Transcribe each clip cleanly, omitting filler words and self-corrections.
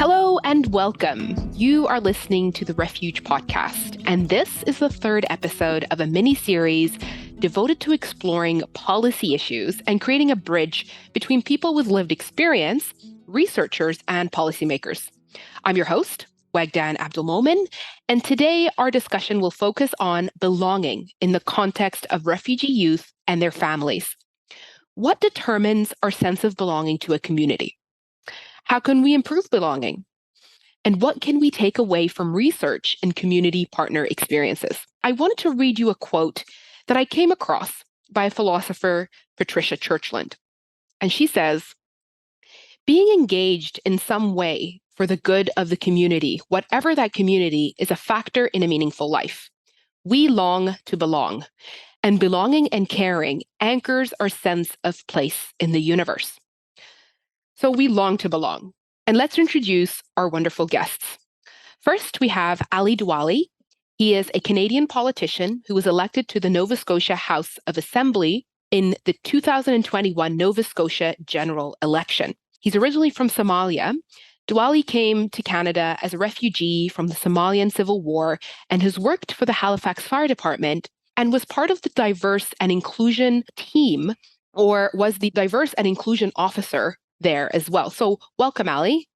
Hello and welcome. You are listening to the Refuge podcast, and this is the third episode of a mini-series devoted to exploring policy issues and creating a bridge between people with lived experience, researchers, and policymakers. I'm your host, Wegdan Abdelmoemin, and today our discussion will focus on belonging in the context of refugee youth and their families. What determines our sense of belonging to a community? How can we improve belonging? And what can we take away from research and community partner experiences? I wanted to read you a quote that I came across by philosopher Patricia Churchland. And she says, being engaged in some way for the good of the community, whatever that community, is a factor in a meaningful life. We long to belong, and belonging and caring anchors our sense of place in the universe. So we long to belong. And let's introduce our wonderful guests. First, we have Ali Duale. He is a Canadian politician who was elected to the Nova Scotia House of Assembly in the 2021 Nova Scotia general election. He's originally from Somalia. Duale came to Canada as a refugee from the Somalian Civil War and has worked for the Halifax Fire Department and was part of the Diverse and Inclusion team, or was the Diverse and Inclusion Officer there as well. So welcome, Ali.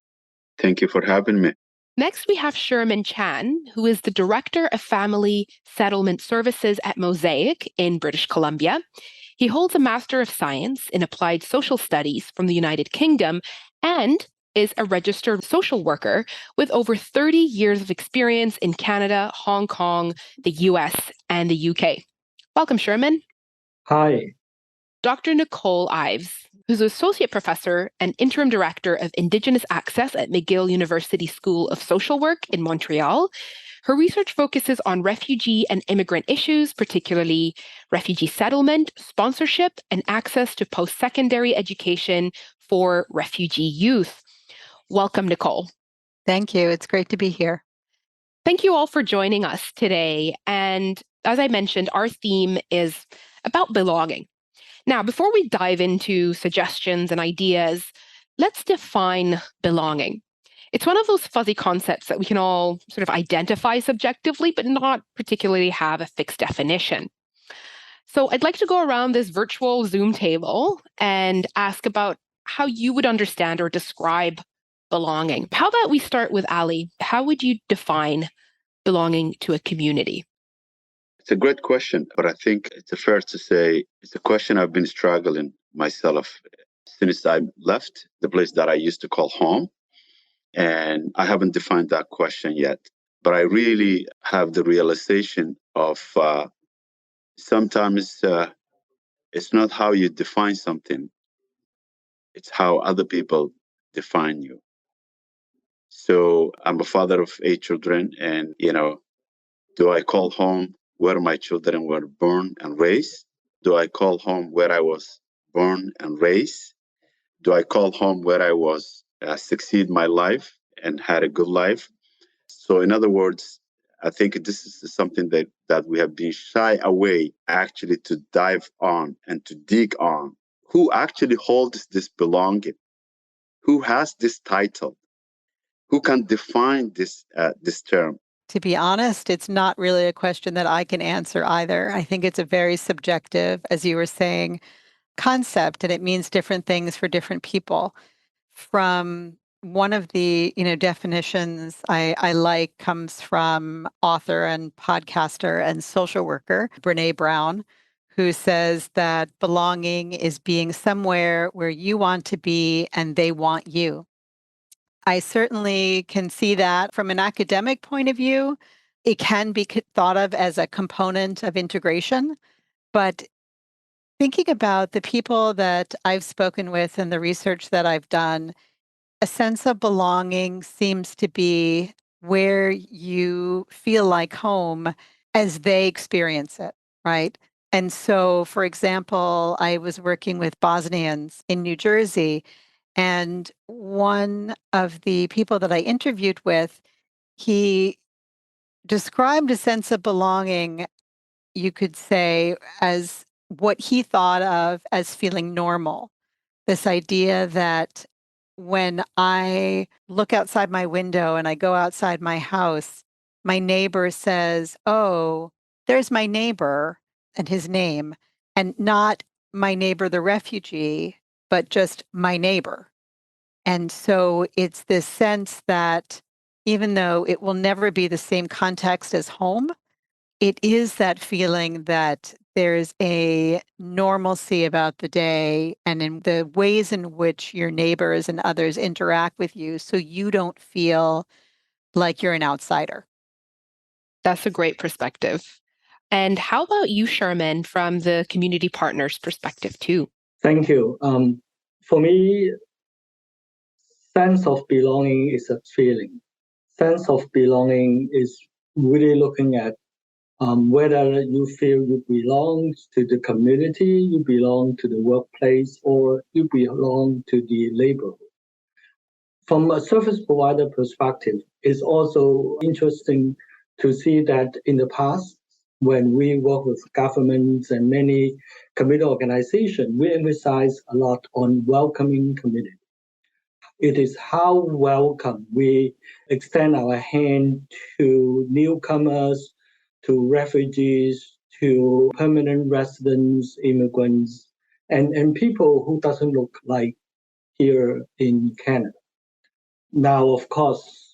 Thank you for having me. Next, we have Sherman Chan, who is the Director of Family Settlement Services at MOSAIC in British Columbia. He holds a Master of Science in Applied Social Studies from the United Kingdom and is a registered social worker with over 30 years of experience in Canada, Hong Kong, the US, and the UK. Welcome, Sherman. Hi. Dr. Nicole Ives, who's Associate Professor and Interim Director of Indigenous Access at McGill University School of Social Work in Montreal. Her research focuses on refugee and immigrant issues, particularly refugee settlement, sponsorship, and access to post-secondary education for refugee youth. Welcome, Nicole. Thank you. It's great to be here. Thank you all for joining us today. And as I mentioned, our theme is about belonging. Now, before we dive into suggestions and ideas, let's define belonging. It's one of those fuzzy concepts that we can all sort of identify subjectively, but not particularly have a fixed definition. So I'd like to go around this virtual Zoom table and ask about how you would understand or describe belonging. How about we start with Ali? How would you define belonging to a community? It's a great question, but I think it's fair to say it's a question I've been struggling myself since I left the place that I used to call home. And I haven't defined that question yet. But I really have the realization of sometimes it's not how you define something, it's how other people define you. So I'm a father of 8 children, and, do I call home where my children were born and raised? Do I call home where I was born and raised? Do I call home where I was succeed my life and had a good life? So in other words, I think this is something that we have been shy away actually to dive on and to dig on. Who actually holds this belonging? Who has this title? Who can define this term? To be honest, it's not really a question that I can answer either. I think it's a very subjective, as you were saying, concept, and it means different things for different people. From one of the definitions I like comes from author and podcaster and social worker Brene Brown, who says that belonging is being somewhere where you want to be and they want you. I certainly can see that from an academic point of view. It can be thought of as a component of integration, but thinking about the people that I've spoken with and the research that I've done, a sense of belonging seems to be where you feel like home as they experience it, right? And so, for example, I was working with Bosnians in New Jersey, and one of the people that I interviewed with, he described a sense of belonging, you could say, as what he thought of as feeling normal. This idea that when I look outside my window and I go outside my house, my neighbor says, "Oh, there's my neighbor," and his name, and not my neighbor, the refugee, but just my neighbor. And so it's this sense that even though it will never be the same context as home, it is that feeling that there's a normalcy about the day and in the ways in which your neighbors and others interact with you so you don't feel like you're an outsider. That's a great perspective. And how about you, Sherman, from the community partners perspective too? Thank you. For me, sense of belonging is a feeling. Sense of belonging is really looking at whether you feel you belong to the community, you belong to the workplace, or you belong to the neighborhood. From a service provider perspective, it's also interesting to see that in the past, when we work with governments and many community organizations, we emphasize a lot on welcoming community. It is how welcome we extend our hand to newcomers, to refugees, to permanent residents, immigrants, and people who doesn't look like here in Canada. Now, of course,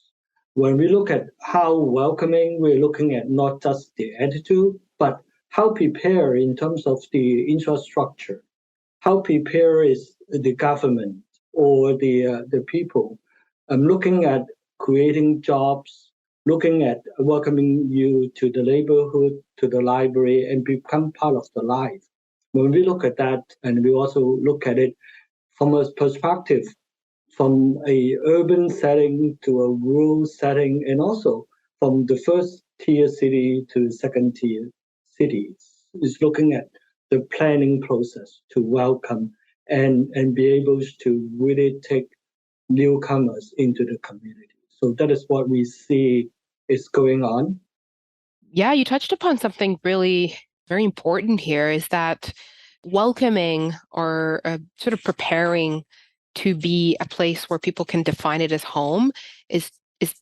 when we look at how welcoming, we're looking at not just the attitude, but how prepared in terms of the infrastructure, how prepared is the government or the people. I'm looking at creating jobs, looking at welcoming you to the neighborhood, to the library, and become part of the life. When we look at that, and we also look at it from a perspective from a urban setting to a rural setting, and also from the first tier city to second tier cities, is looking at the planning process to welcome and be able to really take newcomers into the community. So that is what we see is going on. Yeah, you touched upon something really very important here is that welcoming or sort of preparing to be a place where people can define it as home is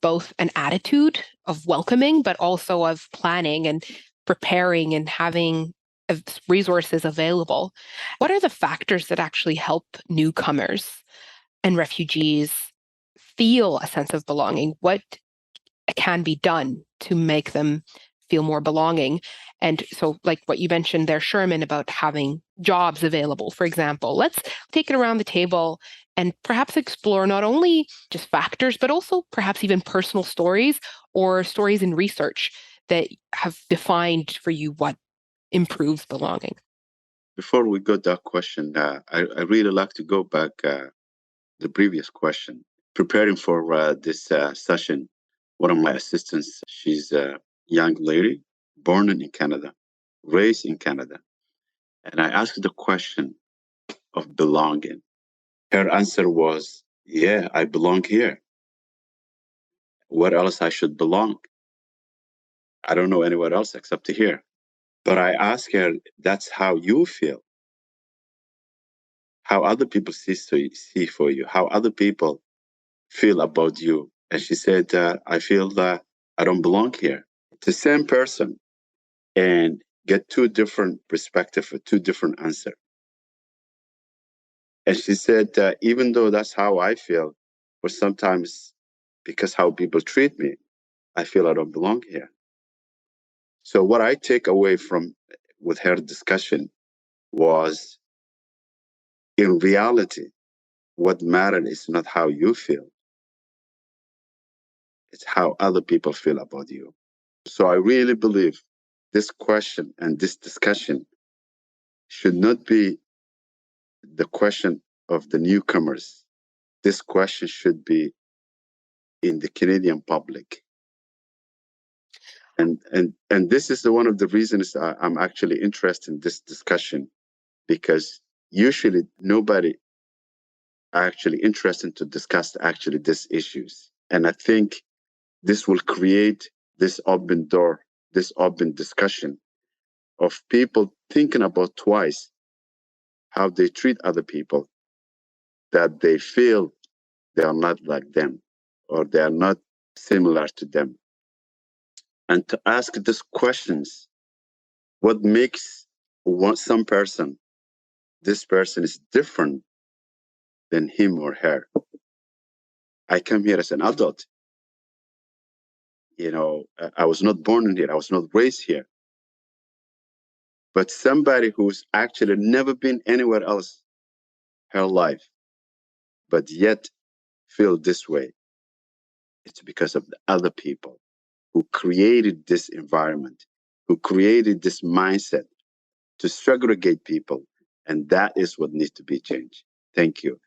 both an attitude of welcoming, but also of planning and preparing and having resources available. What are the factors that actually help newcomers and refugees feel a sense of belonging? What can be done to make them feel more belonging? And so, like what you mentioned there, Sherman, about having jobs available, for example, let's take it around the table and perhaps explore not only just factors, but also perhaps even personal stories or stories in research that have defined for you what improves belonging. Before we go to that question, I really like to go back the previous question. Preparing for this session, one of my assistants, she's a young lady, born in Canada, raised in Canada. And I asked the question of belonging. Her answer was, yeah, I belong here. Where else I should belong? I don't know anywhere else except here. But I asked her, that's how you feel. How other people see for you, how other people feel about you. And she said, I feel that I don't belong here. It's the same person and get two different perspectives or two different answers. And she said, even though that's how I feel, or sometimes because how people treat me, I feel I don't belong here. So what I take away from with her discussion was, in reality, what matters is not how you feel. It's how other people feel about you. So I really believe this question and this discussion should not be the question of the newcomers. This question should be in the Canadian public. And this is one of the reasons I'm actually interested in this discussion, because usually nobody actually interested to discuss actually these issues. And I think this will create this open door, this open discussion of people thinking about twice how they treat other people, that they feel they are not like them, or they are not similar to them. And to ask these questions, what makes some person, this person is different than him or her. I come here as an adult. I was not born in here. I was not raised here. But somebody who's actually never been anywhere else her life, but yet feel this way, it's because of the other people who created this environment, who created this mindset to segregate people. And that is what needs to be changed. Thank you.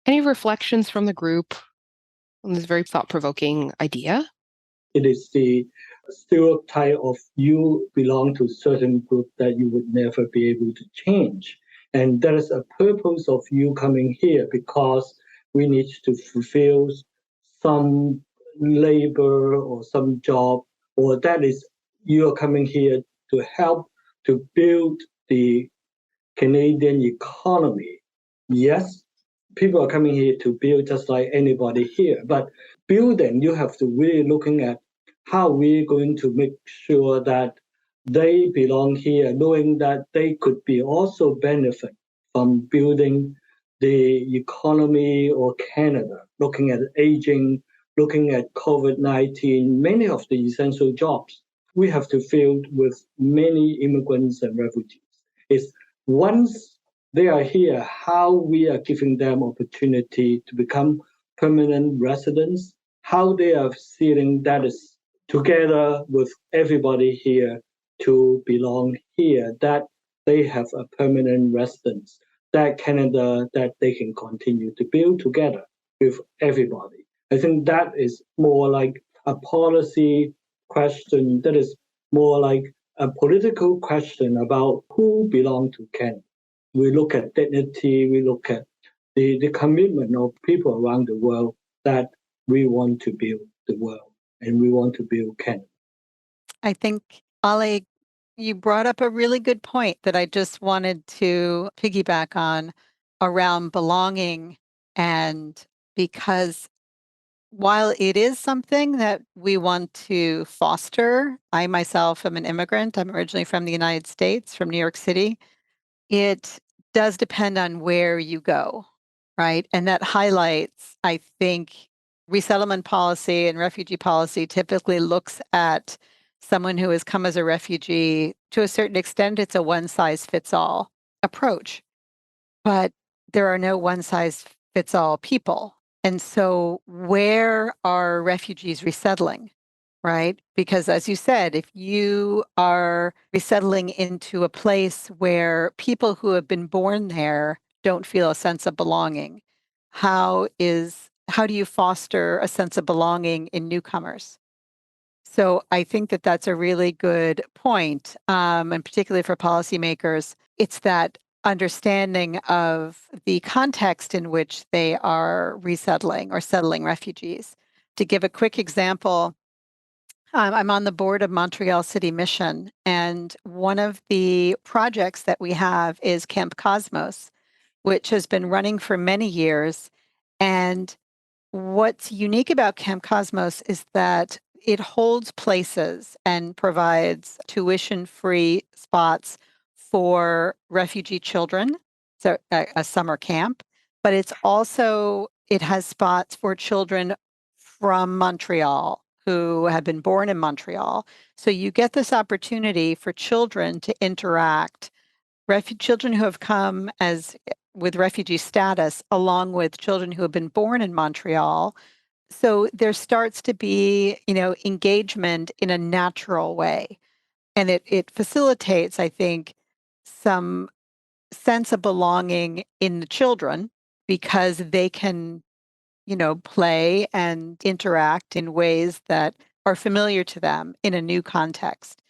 Any reflections from the group on this very thought-provoking idea? It is the stereotype of you belong to a certain group that you would never be able to change. And there is a purpose of you coming here because we need to fulfill some labor or some job, or that is you are coming here to help to build the Canadian economy. Yes, people are coming here to build just like anybody here, but building, you have to really looking at how we're going to make sure that they belong here, knowing that they could be also benefit from building the economy or Canada, looking at aging, looking at COVID-19, many of the essential jobs we have to fill with many immigrants and refugees. It's once they are here, how we are giving them opportunity to become permanent residents, how they are feeling that is together with everybody here to belong here, that they have a permanent residence, that Canada, that they can continue to build together with everybody. I think that is more like a policy question, that is more like a political question about who belong to Canada. We look at dignity, we look at the commitment of people around the world that we want to build the world and we want to build Canada. I think, Ali, you brought up a really good point that I just wanted to piggyback on around belonging. And because while it is something that we want to foster, I myself am an immigrant. I'm originally from the United States, from New York City. It does depend on where you go, right? And that highlights, I think, resettlement policy and refugee policy typically looks at someone who has come as a refugee. To a certain extent, it's a one-size-fits-all approach, but there are no one-size-fits-all people. And so where are refugees resettling? Right? Because as you said, if you are resettling into a place where people who have been born there don't feel a sense of belonging, how do you foster a sense of belonging in newcomers? So I think that that's a really good point, and particularly for policymakers, it's that understanding of the context in which they are resettling or settling refugees. To give a quick example, I'm on the board of Montreal City Mission, and one of the projects that we have is Camp Cosmos, which has been running for many years. And what's unique about Camp Cosmos is that it holds places and provides tuition-free spots for refugee children, so a summer camp, but it has spots for children from Montreal who have been born in Montreal. So you get this opportunity for children to interact, children who have come with refugee status, along with children who have been born in Montreal. So there starts to be, engagement in a natural way. And it facilitates, I think, some sense of belonging in the children because they can play and interact in ways that are familiar to them in a new context.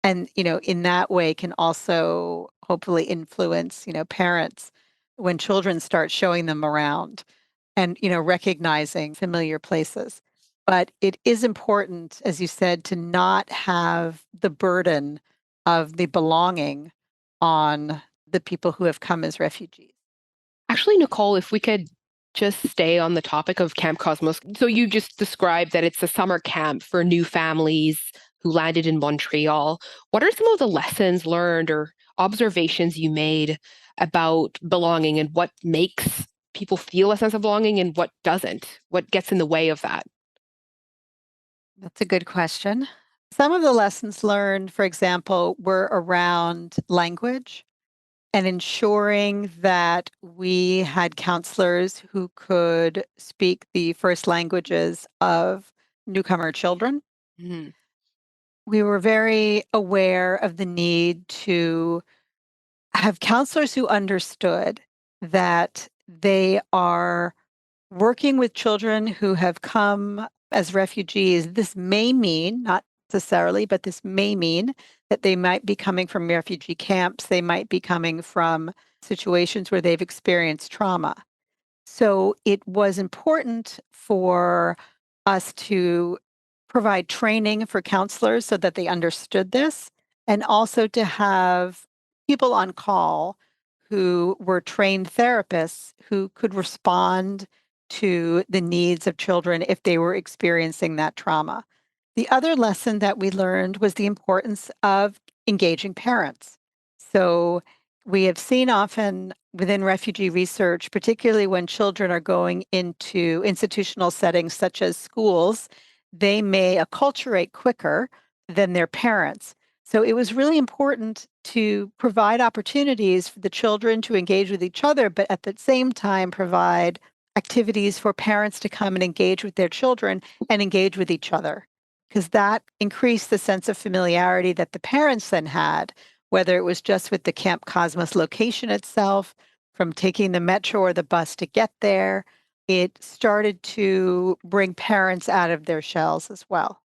And, in that way can also hopefully influence, parents when children start showing them around and, recognizing familiar places. But it is important, as you said, to not have the burden of the belonging on the people who have come as refugees. Actually, Nicole, if we could just stay on the topic of Camp Cosmos. So you just described that it's a summer camp for new families who landed in Montreal. What are some of the lessons learned or observations you made about belonging and what makes people feel a sense of belonging and what doesn't? What gets in the way of that? That's a good question. Some of the lessons learned, for example, were around language and ensuring that we had counselors who could speak the first languages of newcomer children. Mhm. We were very aware of the need to have counselors who understood that they are working with children who have come as refugees. This may mean, not necessarily, but this may mean that they might be coming from refugee camps. They might be coming from situations where they've experienced trauma. So it was important for us to provide training for counselors so that they understood this, and also to have people on call who were trained therapists who could respond to the needs of children if they were experiencing that trauma. The other lesson that we learned was the importance of engaging parents. So we have seen often within refugee research, particularly when children are going into institutional settings such as schools, they may acculturate quicker than their parents. So it was really important to provide opportunities for the children to engage with each other, but at the same time provide activities for parents to come and engage with their children and engage with each other, because that increased the sense of familiarity that the parents then had, whether it was just with the Camp Cosmos location itself, from taking the metro or the bus to get there. It started to bring parents out of their shells as well.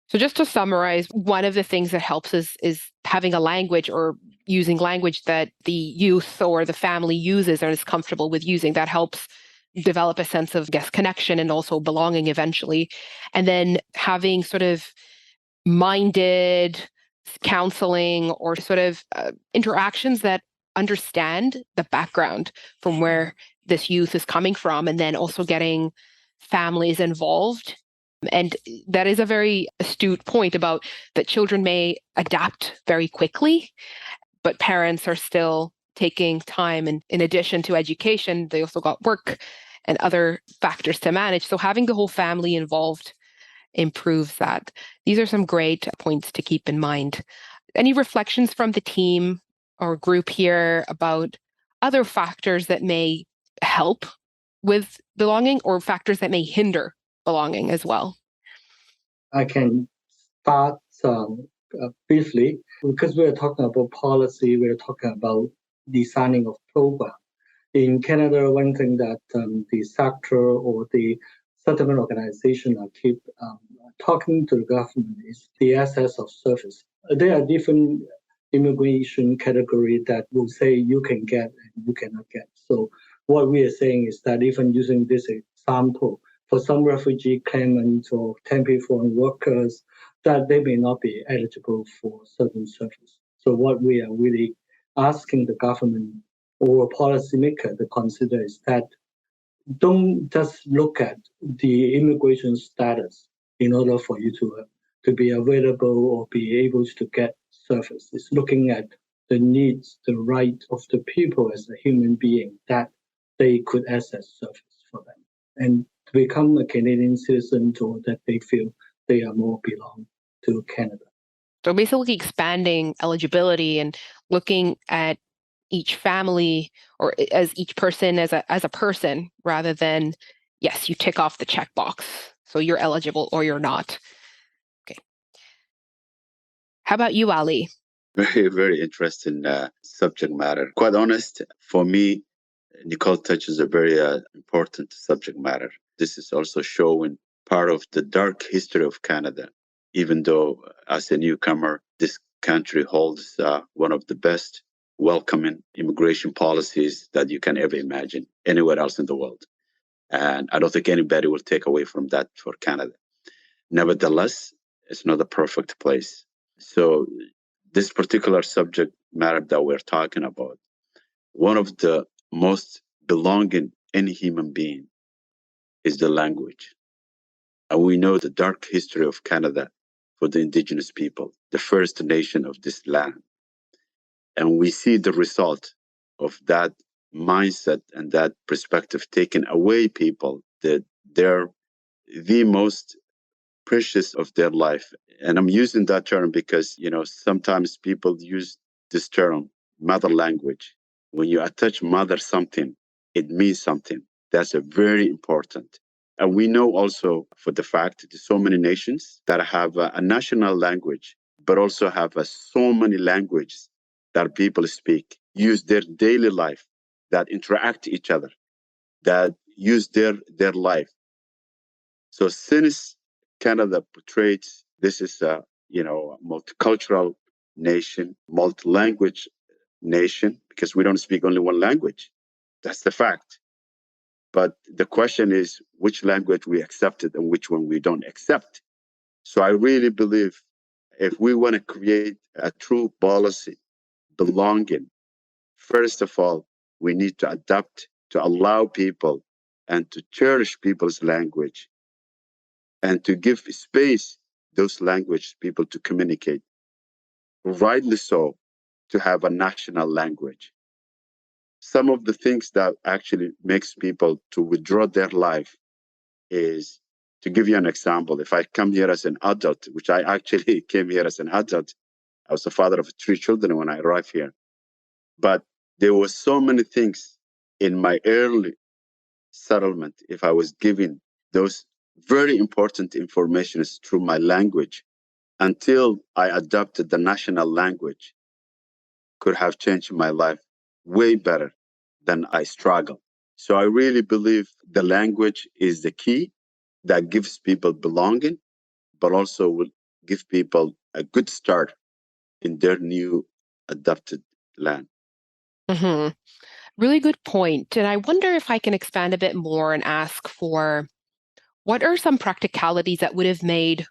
So just to summarize, one of the things that helps is having a language or using language that the youth or the family uses and is comfortable with using. That helps develop a sense of, I guess, connection and also belonging eventually. And then having sort of minded counseling or sort of interactions that understand the background from where this youth is coming from, and then also getting families involved. And that is a very astute point about that children may adapt very quickly, but parents are still taking time. And in addition to education, they also got work and other factors to manage. So having the whole family involved improves that. These are some great points to keep in mind. Any reflections from the team or group here about other factors that may help with belonging or factors that may hinder belonging as well? I can start briefly because we're talking about policy, we're talking about designing of program. In Canada, one thing that the sector or the settlement organization keep talking to the government is the access of service. There are different immigration categories that will say you can get and you cannot get. So what we are saying is that even using this example, for some refugee claimants or temporary foreign workers, that they may not be eligible for certain service. So what we are really asking the government or policymaker to consider is that don't just look at the immigration status in order for you to be available or be able to get service. It's looking at the needs, the right of the people as a human being that they could access service for them and to become a Canadian citizen or that they feel they are more belong to Canada. So basically expanding eligibility and looking at each family or as each person as a person rather than, yes, you tick off the checkbox. So you're eligible or you're not. Okay. How about you, Ali? Very, very interesting subject matter. Quite honest, for me, Nicole touches a very important subject matter. This is also showing part of the dark history of Canada. Even though, as a newcomer, this country holds one of the best welcoming immigration policies that you can ever imagine anywhere else in the world. And I don't think anybody will take away from that for Canada. Nevertheless, it's not a perfect place. So this particular subject matter that we're talking about, one of the most belonging any human being is the language. And we know the dark history of Canada for the Indigenous people, the first nation of this land. And we see the result of that mindset and that perspective taking away people that they're the most precious of their life. And I'm using that term because, sometimes people use this term, mother language. When you attach mother something, it means something. That's a very important. And we know also for the fact that so many nations that have a national language, but also have so many languages that people speak, use their daily life, that interact each other, that use their life. So since Canada portrays this is a multicultural nation, multi-language nation, because we don't speak only one language. That's the fact. But the question is which language we accepted and which one we don't accept. So I really believe if we want to create a true policy, belonging, first of all, we need to adapt to allow people and to cherish people's language and to give space those language people to communicate, rightly so, to have a national language. Some of the things that actually makes people to withdraw their life is, to give you an example, if I come here as an adult, which I actually came here as an adult, I was the father of 3 children when I arrived here. But there were so many things in my early settlement, if I was given those very important information through my language, until I adopted the national language, could have changed my life way better than I struggle. So I really believe the language is the key that gives people belonging, but also will give people a good start in their new adopted land. Hmm. Really good point. And I wonder if I can expand a bit more and ask for what are some practicalities that would have made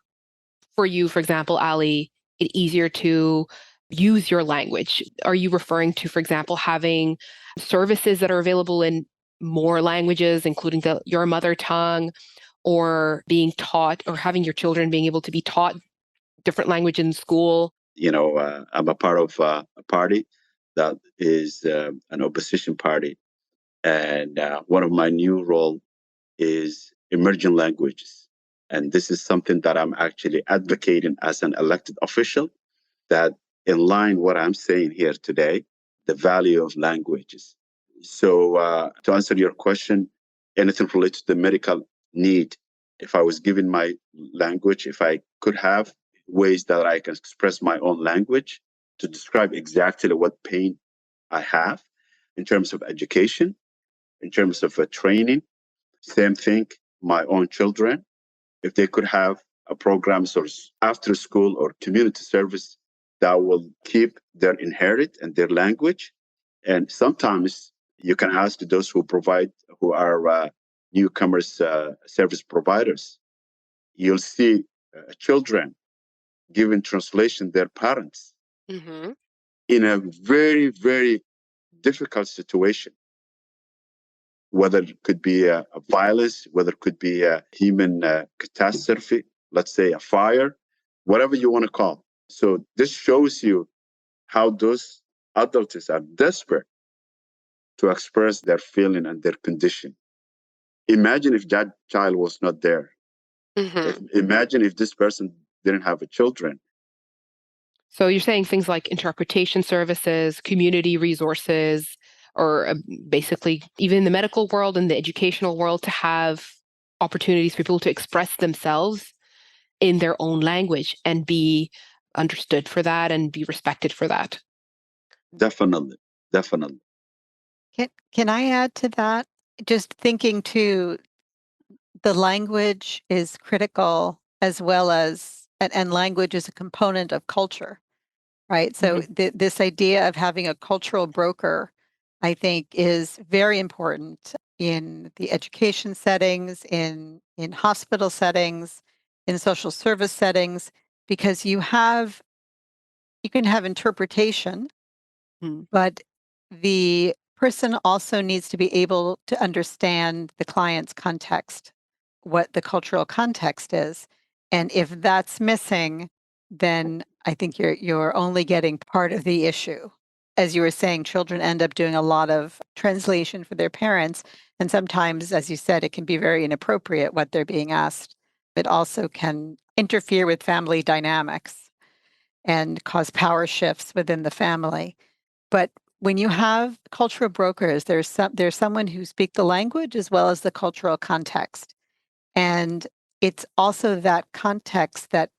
for you, for example, Ali, it easier to use your language? Are you referring to, for example, having services that are available in more languages, including your mother tongue, or being taught, or having your children being able to be taught different language in school? I'm a part of a party that is an opposition party. And one of my new role is emerging languages. And this is something that I'm actually advocating as an elected official, that in line what I'm saying here today, the value of languages. So to answer your question, anything related to the medical need, if I was given my language, if I could have ways that I can express my own language to describe exactly what pain I have in terms of education, in terms of training, same thing, my own children, if they could have a programs or after school or community service that will keep their inherit and their language. And sometimes you can ask those who are newcomers service providers. You'll see children giving translation their parents Mm-hmm. in a very, very difficult situation, whether it could be a violence, whether it could be a human catastrophe, let's say a fire, whatever you want to call. So this shows you how those adults are desperate to express their feeling and their condition. Imagine if that child was not there. Mm-hmm. Imagine if this person didn't have a children. So you're saying things like interpretation services, community resources, or basically even in the medical world and the educational world, to have opportunities for people to express themselves in their own language and be understood for that and be respected for that. Definitely, definitely. Can I add to that? Just thinking too, the language is critical as well as, and language is a component of culture, right? So this idea of having a cultural broker, I think, is very important in the education settings, in hospital settings, in social service settings, because you can have interpretation, Mm. but the person also needs to be able to understand the client's context, what the cultural context is. And if that's missing, then I think you're only getting part of the issue. As you were saying, children end up doing a lot of translation for their parents. And sometimes, as you said, it can be very inappropriate what they're being asked. It also can interfere with family dynamics and cause power shifts within the family. But when you have cultural brokers, there's someone who speaks the language as well as the cultural context. And it's also that context that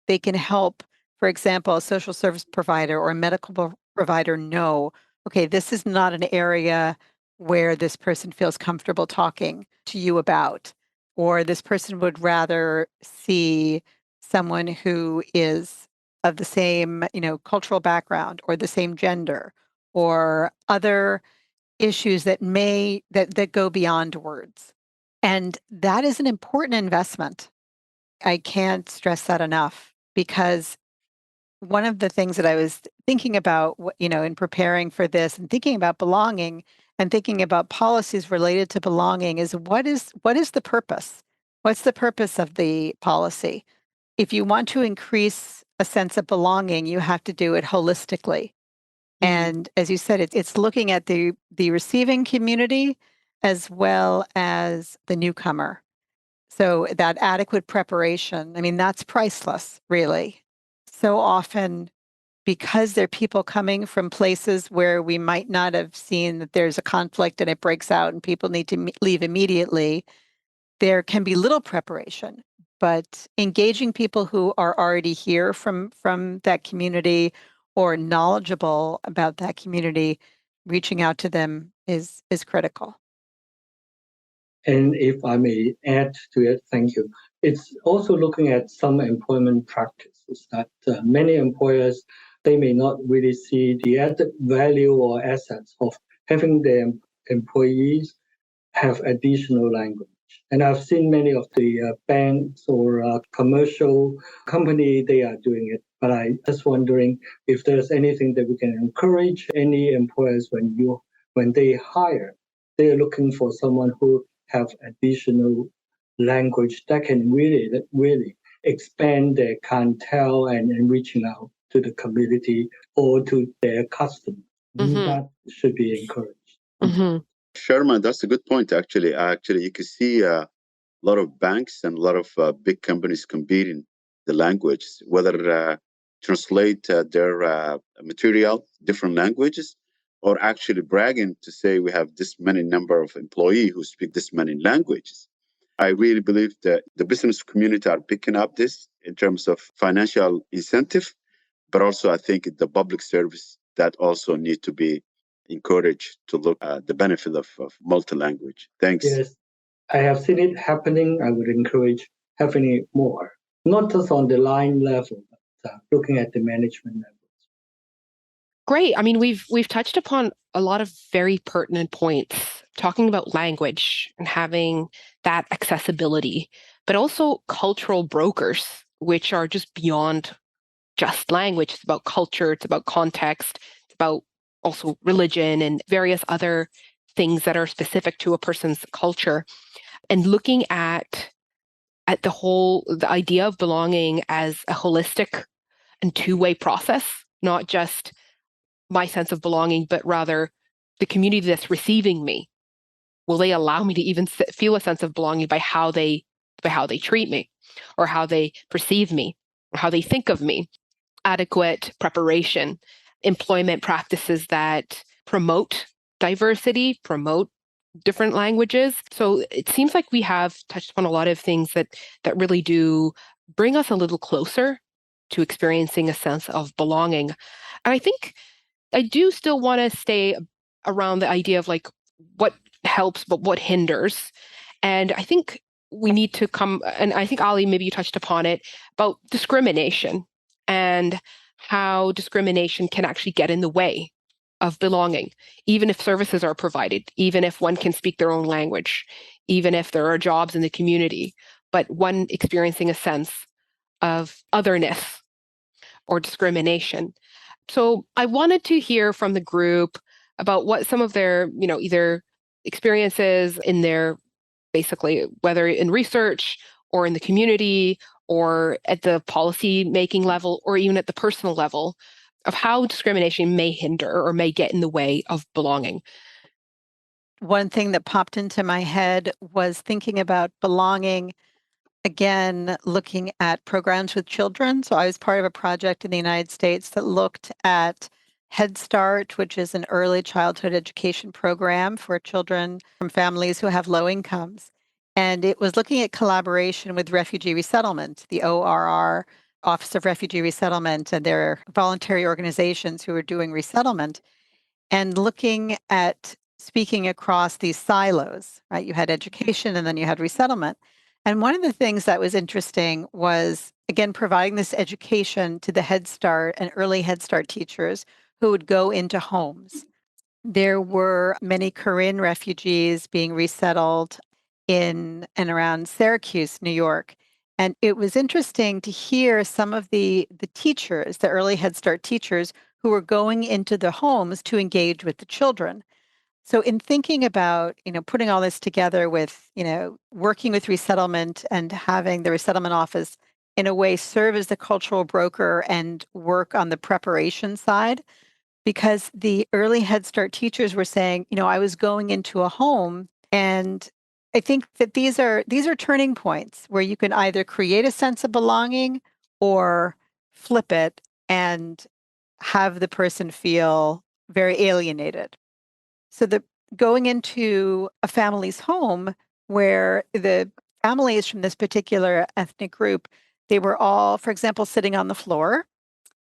they can help, for example, a social service provider or a medical provider know, okay, this is not an area where this person feels comfortable talking to you about, or this person would rather see someone who is of the same, cultural background or the same gender or other issues that go beyond words. And that is an important investment. I can't stress that enough, because one of the things that I was thinking about, in preparing for this and thinking about belonging and thinking about policies related to belonging is what is the purpose? What's the purpose of the policy? If you want to increase a sense of belonging, you have to do it holistically. And as you said, it's looking at the receiving community as well as the newcomer. So that adequate preparation, I mean, that's priceless, really. So often, because they're people coming from places where we might not have seen that there's a conflict and it breaks out and people need to leave immediately, there can be little preparation. But engaging people who are already here from that community or knowledgeable about that community, reaching out to them is critical. And if I may add to it, thank you. It's also looking at some employment practices that many employers, they may not really see the added value or assets of having their employees have additional language. And I've seen many of the banks or commercial company, they are doing it. But I just wondering if there's anything that we can encourage any employers when they hire, they're looking for someone who have additional language that can really expand their clientele and reaching out to the community or to their customers. That should be encouraged. Sherman, that's a good point, actually. You can see a lot of banks and a lot of big companies competing the language, whether translate their material, different languages, or actually bragging to say we have this many number of employees who speak this many languages. I really believe that the business community are picking up this in terms of financial incentive, but also I think the public service that also need to be encouraged to look at the benefit of multi-language. Thanks. Yes, I have seen it happening. I would encourage having it more, not just on the line level, but looking at the management level. Great. I mean, we've touched upon a lot of very pertinent points, talking about language and having that accessibility, but also cultural brokers, which are just beyond just language. It's about culture, it's about context, it's about also religion and various other things that are specific to a person's culture. And looking at the idea of belonging as a holistic and two-way process, not just my sense of belonging, but rather the community that's receiving me. Will they allow me to even feel a sense of belonging by how they treat me, or how they perceive me, or how they think of me? Adequate preparation, employment practices that promote diversity, promote different languages. So it seems like we have touched upon a lot of things that really do bring us a little closer to experiencing a sense of belonging. And I think I do still want to stay around the idea of like what helps, but what hinders. And I think we need to come, and I think Ali, maybe you touched upon it, about discrimination and how discrimination can actually get in the way of belonging, even if services are provided, even if one can speak their own language, even if there are jobs in the community, but one experiencing a sense of otherness or discrimination. So I wanted to hear from the group about what some of their, either experiences in their, basically, whether in research or in the community or at the policy making level or even at the personal level, of how discrimination may hinder or may get in the way of belonging. One thing that popped into my head was thinking about belonging, again, looking at programs with children. So I was part of a project in the United States that looked at Head Start, which is an early childhood education program for children from families who have low incomes. And it was looking at collaboration with Refugee Resettlement, the ORR, Office of Refugee Resettlement, and their voluntary organizations who are doing resettlement, and looking at speaking across these silos, right? You had education and then you had resettlement. And one of the things that was interesting was, again, providing this education to the Head Start and early Head Start teachers who would go into homes. There were many Korean refugees being resettled in and around Syracuse, New York. And it was interesting to hear some of the teachers, the early Head Start teachers, who were going into the homes to engage with the children. So in thinking about, putting all this together with, working with resettlement and having the resettlement office in a way serve as the cultural broker and work on the preparation side, because the early Head Start teachers were saying, I was going into a home, and I think that these are turning points where you can either create a sense of belonging or flip it and have the person feel very alienated. So the going into a family's home where the families from this particular ethnic group, they were all, for example, sitting on the floor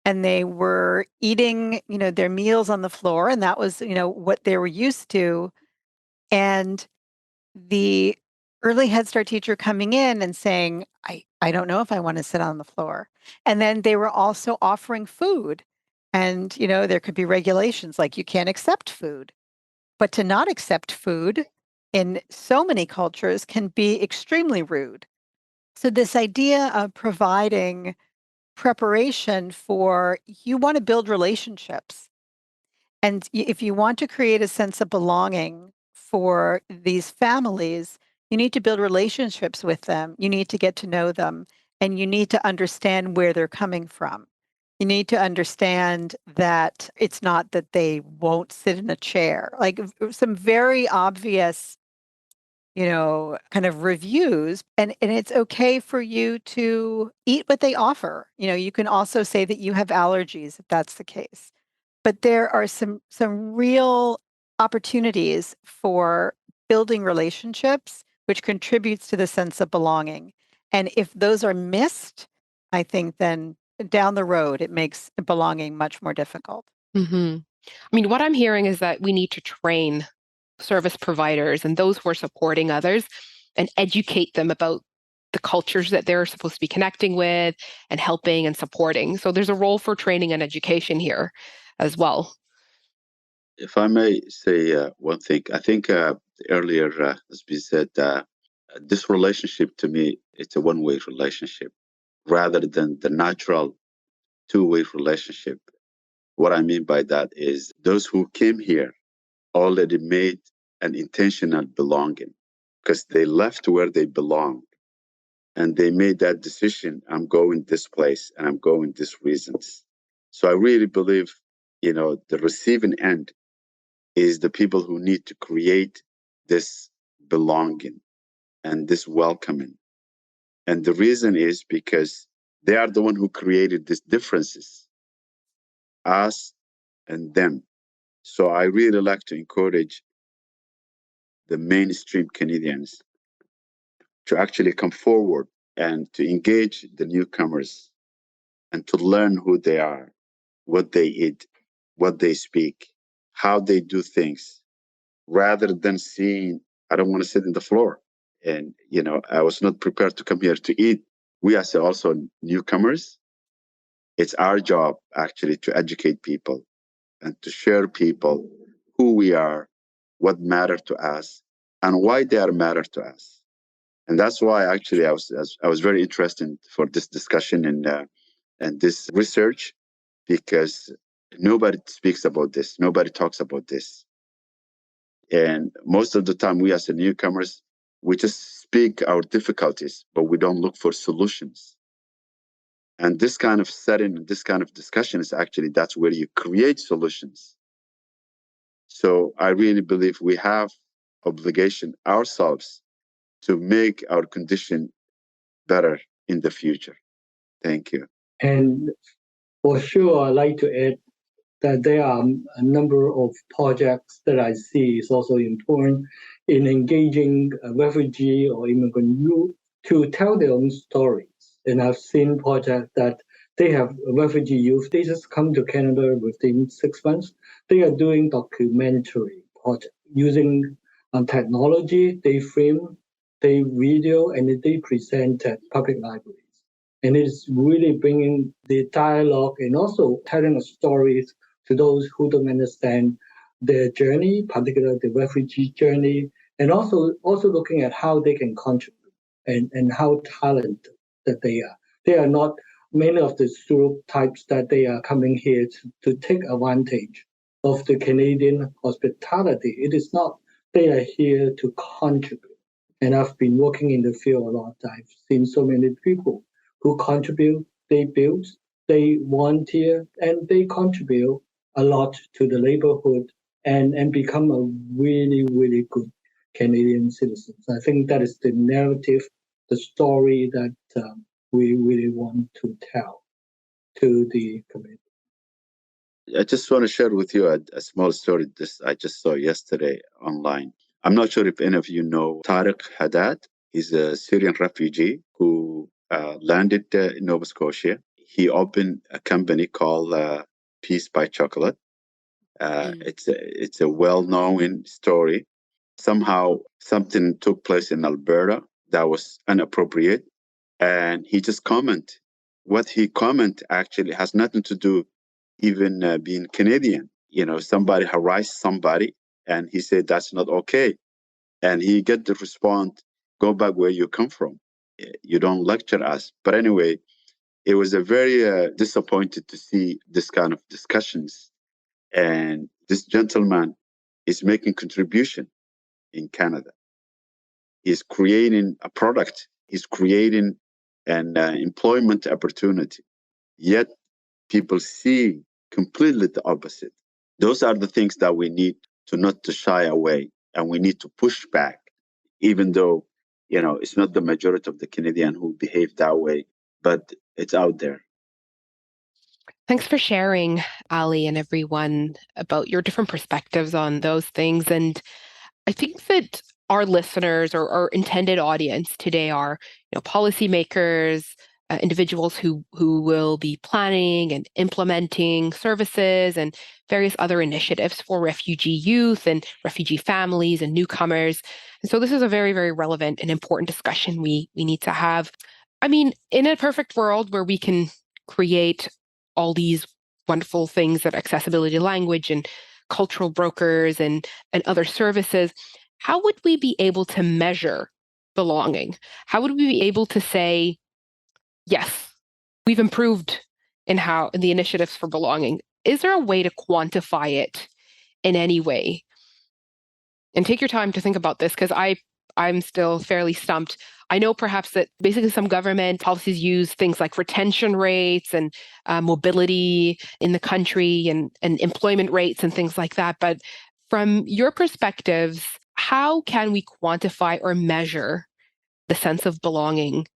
and they were eating, their meals on the floor, and that was, what they were used to. And the early Head Start teacher coming in and saying, I don't know if I want to sit on the floor. And then they were also offering food. And, there could be regulations like you can't accept food. But to not accept food in so many cultures can be extremely rude. So this idea of providing preparation for, you want to build relationships. And if you want to create a sense of belonging for these families, you need to build relationships with them. You need to get to know them, and you need to understand where they're coming from. You need to understand that it's not that they won't sit in a chair. Like some very obvious, kind of reviews. And it's okay for you to eat what they offer. You can also say that you have allergies if that's the case. But there are some real opportunities for building relationships, which contributes to the sense of belonging. And if those are missed, I think then down the road, it makes belonging much more difficult. Mm-hmm. I mean, what I'm hearing is that we need to train service providers and those who are supporting others and educate them about the cultures that they're supposed to be connecting with and helping and supporting. So there's a role for training and education here as well. If I may say one thing, I think earlier, as we said, this relationship to me, it's a one-way relationship rather than the natural two-way relationship. What I mean by that is those who came here already made an intentional belonging because they left where they belong and they made that decision. I'm going this place and I'm going this reasons. So I really believe, the receiving end is the people who need to create this belonging and this welcoming. And the reason is because they are the one who created these differences, us and them. So I really like to encourage the mainstream Canadians to actually come forward and to engage the newcomers and to learn who they are, what they eat, what they speak, how they do things, rather than seeing, I don't want to sit in the floor. And, I was not prepared to come here to eat. We as also newcomers, it's our job actually to educate people and to share people who we are, what matter to us, and why they are matter to us. And that's why actually I was very interested for this discussion and this research, because Nobody speaks about this. Nobody talks about this. And most of the time, we as the newcomers, we just speak our difficulties, but we don't look for solutions. And this kind of setting, this kind of discussion is actually, that's where you create solutions. So I really believe we have obligation ourselves to make our condition better in the future. Thank you. And for sure, I'd like to add that there are a number of projects that I see is also important in engaging a refugee or immigrant youth to tell their own stories. And I've seen projects that they have refugee youth, they just come to Canada within 6 months. They are doing documentary projects using technology, they film, they video, and they present at public libraries. And it's really bringing the dialogue and also telling stories to those who don't understand their journey, particularly the refugee journey, and also looking at how they can contribute and how talented that they are. They are not many of the stereotypes that they are coming here to take advantage of the Canadian hospitality. It is not. They are here to contribute. And I've been working in the field a lot. I've seen so many people who contribute, they build, they volunteer, and they contribute a lot to the neighborhood and become a really, really good Canadian citizens. I think that is the narrative, the story that we really want to tell to the community. I just want to share with you a small story I just saw yesterday online. I'm not sure if any of you know Tariq Haddad. He's a Syrian refugee who landed in Nova Scotia. He opened a company called Peace by Chocolate. It's a well-known story. Somehow something took place in Alberta that was inappropriate, and he just commented. What he commented actually has nothing to do even being Canadian. You know, somebody harassed somebody, and he said that's not okay, and he get the response, "Go back where you come from. You don't lecture us." But anyway, it was a very disappointed to see this kind of discussions. And this gentleman is making contribution in Canada. He's creating a product. He's creating an employment opportunity. Yet people see completely the opposite. Those are the things that we need to not to shy away, and we need to push back, even though, you know, it's not the majority of the Canadian who behave that way, but it's out there. Thanks for sharing, Ali, and everyone about your different perspectives on those things. And I think that our listeners or our intended audience today are, policymakers, individuals who will be planning and implementing services and various other initiatives for refugee youth and refugee families and newcomers. And so this is a very, very relevant and important discussion we need to have. I mean, in a perfect world where we can create all these wonderful things that accessibility language and cultural brokers and other services, how would we be able to measure belonging? How would we be able to say, yes, we've improved in the initiatives for belonging? Is there a way to quantify it in any way? And take your time to think about this, because I'm still fairly stumped. I know perhaps that basically some government policies use things like retention rates and mobility in the country and employment rates and things like that. But from your perspectives, how can we quantify or measure the sense of belonging?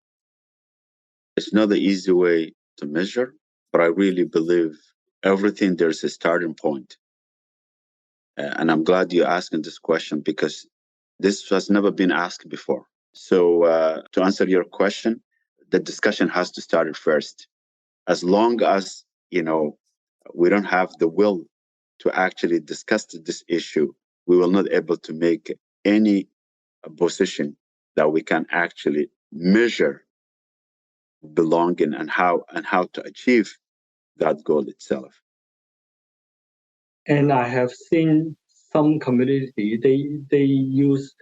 It's not the easy way to measure, but I really believe everything there's a starting point. And I'm glad you're asking this question because this has never been asked before. So to answer your question, the discussion has to start first. As long as, we don't have the will to actually discuss this issue, we will not able to make any position that we can actually measure belonging and how to achieve that goal itself. And I have seen some community, they use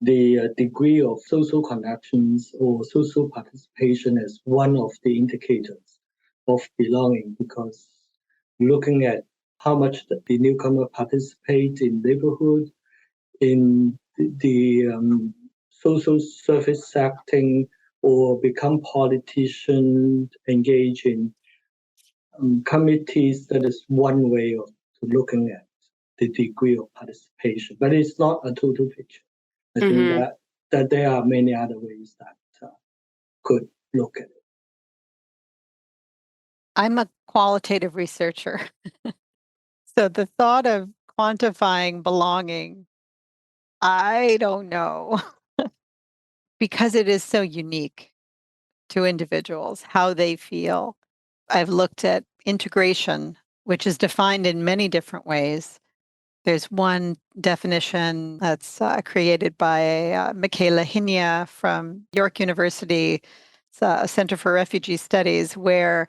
the degree of social connections or social participation as one of the indicators of belonging, because looking at how much the newcomer participate in neighborhood, in the social service setting, or become politicians, engage in committees. That is one way of looking at the degree of participation, but it's not a total picture. I think that there are many other ways that could look at it. I'm a qualitative researcher. So the thought of quantifying belonging, I don't know, because it is so unique to individuals, how they feel. I've looked at integration, which is defined in many different ways. There's one definition that's created by Michaela Hinya from York University, it's a Center for Refugee Studies, where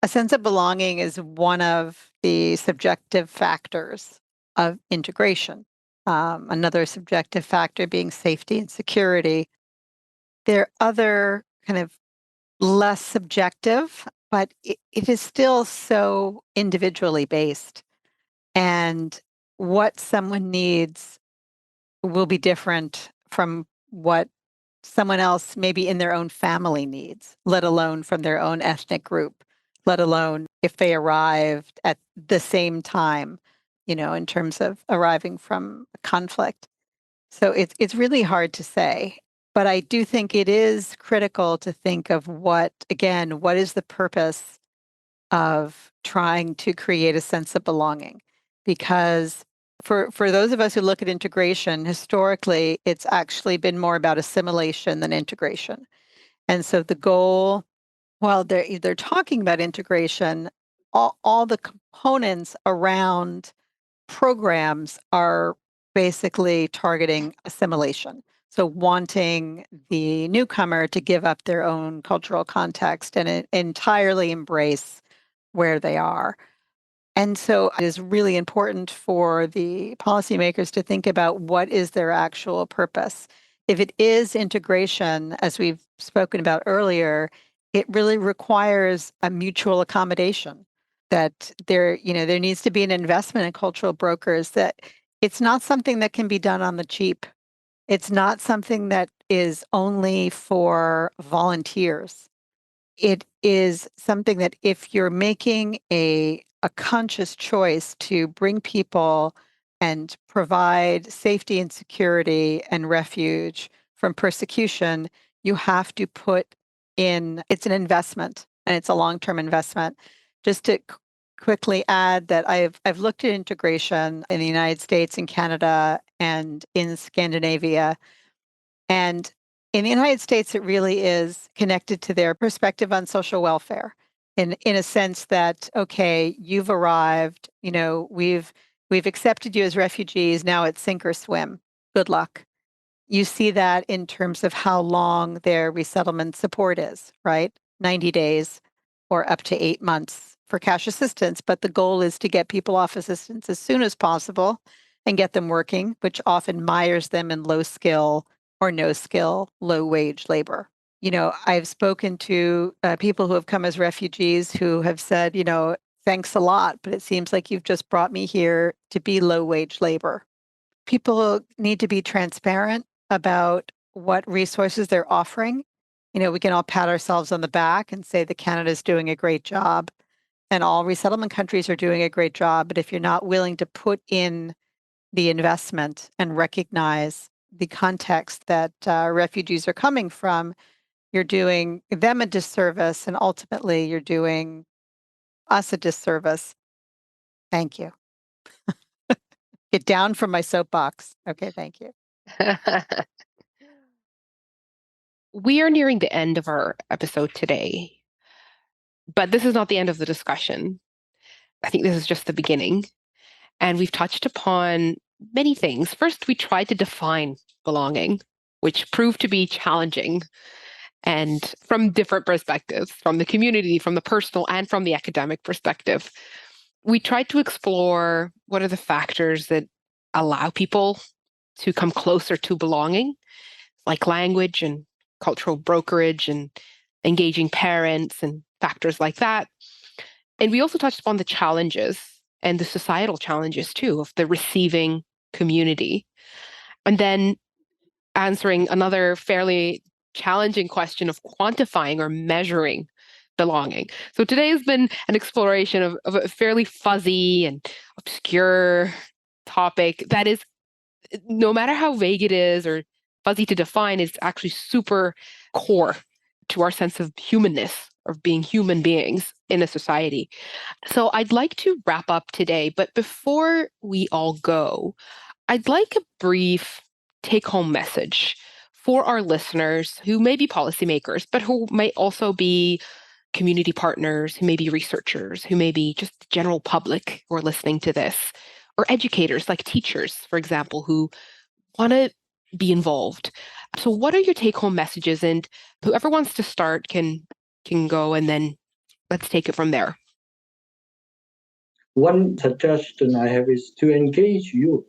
a sense of belonging is one of the subjective factors of integration. Another subjective factor being safety and security. There are other kind of less subjective, but it is still so individually based. And what someone needs will be different from what someone else maybe in their own family needs, let alone from their own ethnic group, let alone if they arrived at the same time, in terms of arriving from a conflict. So it's really hard to say. But I do think it is critical to think of what is the purpose of trying to create a sense of belonging? Because for those of us who look at integration, historically, it's actually been more about assimilation than integration. And so the goal, while they're talking about integration, all the components around programs are basically targeting assimilation. So wanting the newcomer to give up their own cultural context and entirely embrace where they are. And so it is really important for the policymakers to think about what is their actual purpose. If it is integration, as we've spoken about earlier, it really requires a mutual accommodation, that there needs to be an investment in cultural brokers, that it's not something that can be done on the cheap. It's not something that is only for volunteers. It is something that if you're making a conscious choice to bring people and provide safety and security and refuge from persecution, you have to put in, it's an investment, and it's a long-term investment. Just to quickly add that I've looked at integration in the United States and Canada and in Scandinavia. And in the United States, it really is connected to their perspective on social welfare in a sense that, okay, you've arrived, we've accepted you as refugees. Now it's sink or swim. Good luck. You see that in terms of how long their resettlement support is, right? 90 days or up to 8 months for cash assistance. But the goal is to get people off assistance as soon as possible and get them working, which often mires them in low skill or no skill, low wage labor. I've spoken to people who have come as refugees who have said, thanks a lot, but it seems like you've just brought me here to be low wage labor. People need to be transparent about what resources they're offering. We can all pat ourselves on the back and say that Canada's doing a great job and all resettlement countries are doing a great job. But if you're not willing to put in the investment and recognize the context that refugees are coming from, you're doing them a disservice, and ultimately you're doing us a disservice. Thank you. Get down from my soapbox. Okay, thank you. We are nearing the end of our episode today, but this is not the end of the discussion. I think this is just the beginning. And we've touched upon many things. First, we tried to define belonging, which proved to be challenging, and from different perspectives, from the community, from the personal, and from the academic perspective. We tried to explore what are the factors that allow people to come closer to belonging, like language and cultural brokerage and engaging parents and factors like that. And we also touched upon the challenges and the societal challenges too of the receiving community. And then answering another fairly challenging question of quantifying or measuring belonging. So today has been an exploration of a fairly fuzzy and obscure topic that is, no matter how vague it is or fuzzy to define, is actually super core to our sense of humanness, of being human beings in a society. So I'd like to wrap up today, but before we all go, I'd like a brief take-home message for our listeners who may be policymakers, but who might also be community partners, who may be researchers, who may be just the general public who are listening to this, or educators like teachers, for example, who want to be involved. So what are your take-home messages? And whoever wants to start can go, and then let's take it from there. One suggestion I have is to engage youth,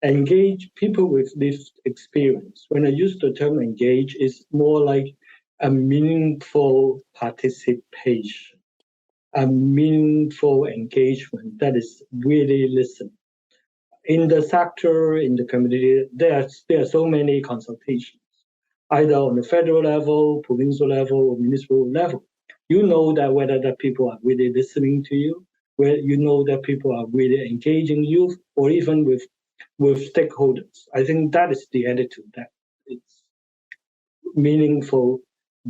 engage people with lived experience. When I use the term engage, it's more like a meaningful participation, a meaningful engagement that is really listening. In the sector, in the community, there are so many consultations, either on the federal level, provincial level, or municipal level. You know that whether the people are really listening to you, where you know that people are really engaging you, or even with stakeholders. I think that is the attitude, that it's meaningful,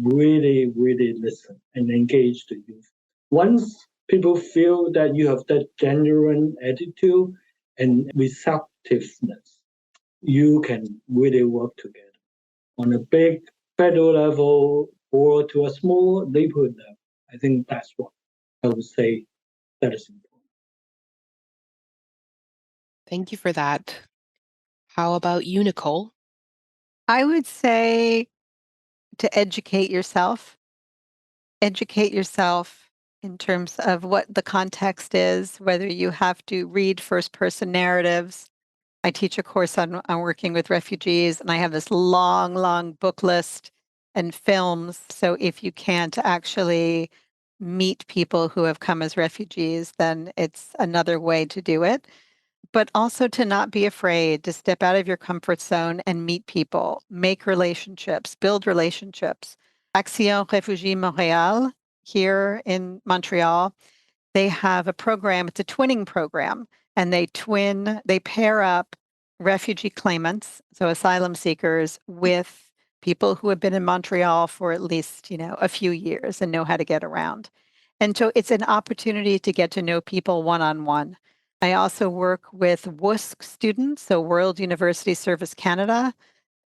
really, really listen and engage the youth. Once people feel that you have that genuine attitude and receptiveness, you can really work together on a big federal level or to a small neighborhood level. I think that's what I would say that is important. Thank you for that. How about you, Nicole? I would say to educate yourself. Educate yourself in terms of what the context is, whether you have to read first-person narratives. I teach a course on working with refugees, and I have this long, long book list and films. So if you can't actually meet people who have come as refugees, then it's another way to do it. But also to not be afraid to step out of your comfort zone and meet people, make relationships, build relationships. Action Refugee Montréal here in Montreal, they have a program, it's a twinning program, and they pair up refugee claimants, so asylum seekers, with people who have been in Montreal for at least, a few years and know how to get around. And so it's an opportunity to get to know people one-on-one. I also work with WUSC students, so World University Service Canada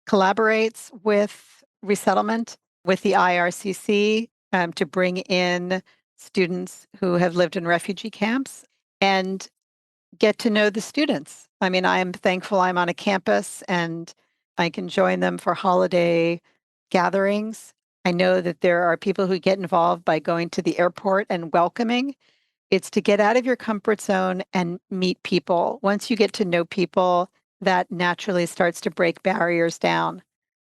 collaborates with resettlement with the IRCC to bring in students who have lived in refugee camps and get to know the students. I mean, I am thankful I'm on a campus and I can join them for holiday gatherings. I know that there are people who get involved by going to the airport and welcoming. It's to get out of your comfort zone and meet people. Once you get to know people, that naturally starts to break barriers down.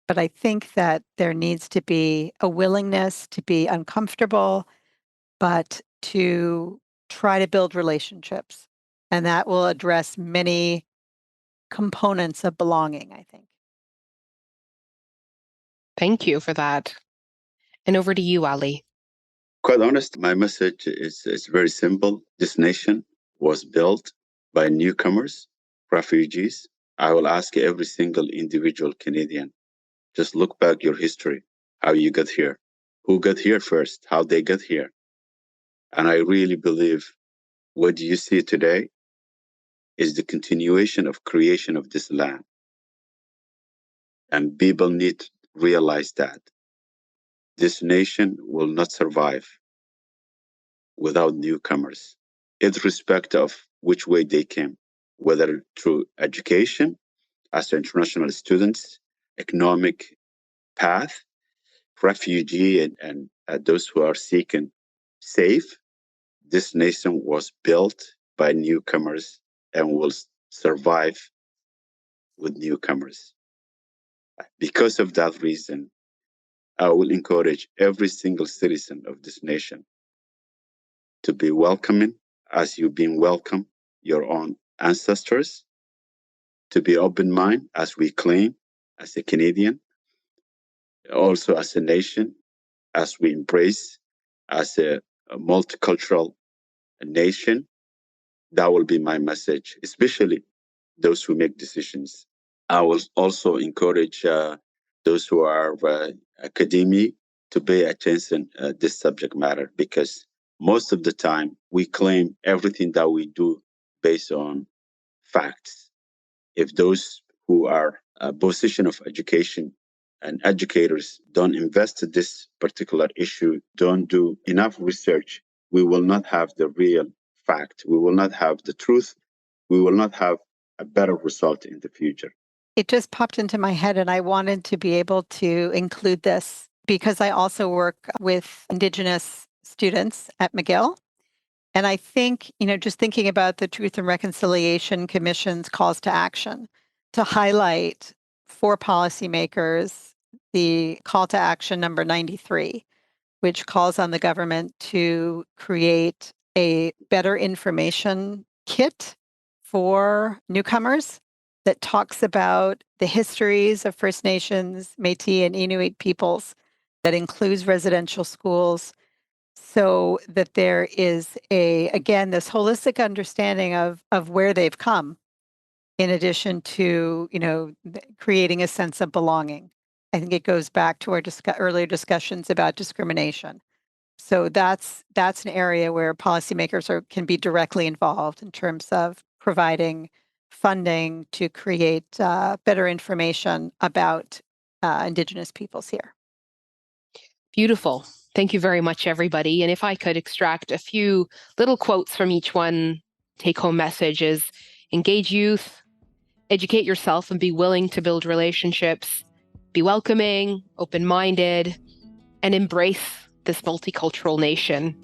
But I think that there needs to be a willingness to be uncomfortable, but to try to build relationships. And that will address many components of belonging, I think. Thank you for that. And over to you, Ali. Quite honest, my message is very simple. This nation was built by newcomers, refugees. I will ask every single individual Canadian, just look back your history, how you got here, who got here first, how they got here. And I really believe what you see today is the continuation of creation of this land. And people need to realize that this nation will not survive without newcomers, irrespective of which way they came, whether through education, as international students, economic path, refugee, and those who are seeking safe. This nation was built by newcomers and will survive with newcomers. Because of that reason, I will encourage every single citizen of this nation to be welcoming, as you've been welcome your own ancestors, to be open-minded as we claim as a Canadian, also as a nation, as we embrace as a multicultural nation. That will be my message, especially those who make decisions. I will also encourage those who are academia to pay attention this subject matter, because most of the time we claim everything that we do based on facts. If those who are position of education and educators don't invest in this particular issue, don't do enough research, we will not have the real fact. We will not have the truth. We will not have a better result in the future. It just popped into my head, and I wanted to be able to include this because I also work with Indigenous students at McGill. And I think, just thinking about the Truth and Reconciliation Commission's calls to action to highlight for policymakers the call to action number 93, which calls on the government to create a better information kit for newcomers that talks about the histories of First Nations, Métis, and Inuit peoples, that includes residential schools, so that there is again, this holistic understanding of where they've come, in addition to, creating a sense of belonging. I think it goes back to our earlier discussions about discrimination. So that's an area where policymakers can be directly involved in terms of providing funding to create better information about Indigenous peoples here. Beautiful. Thank you very much, everybody. And if I could extract a few little quotes from each one, take-home messages: engage youth, educate yourself and be willing to build relationships, be welcoming, open-minded, and embrace this multicultural nation.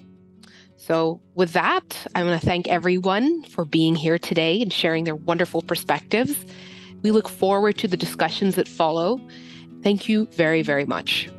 So with that, I want to thank everyone for being here today and sharing their wonderful perspectives. We look forward to the discussions that follow. Thank you very, very much.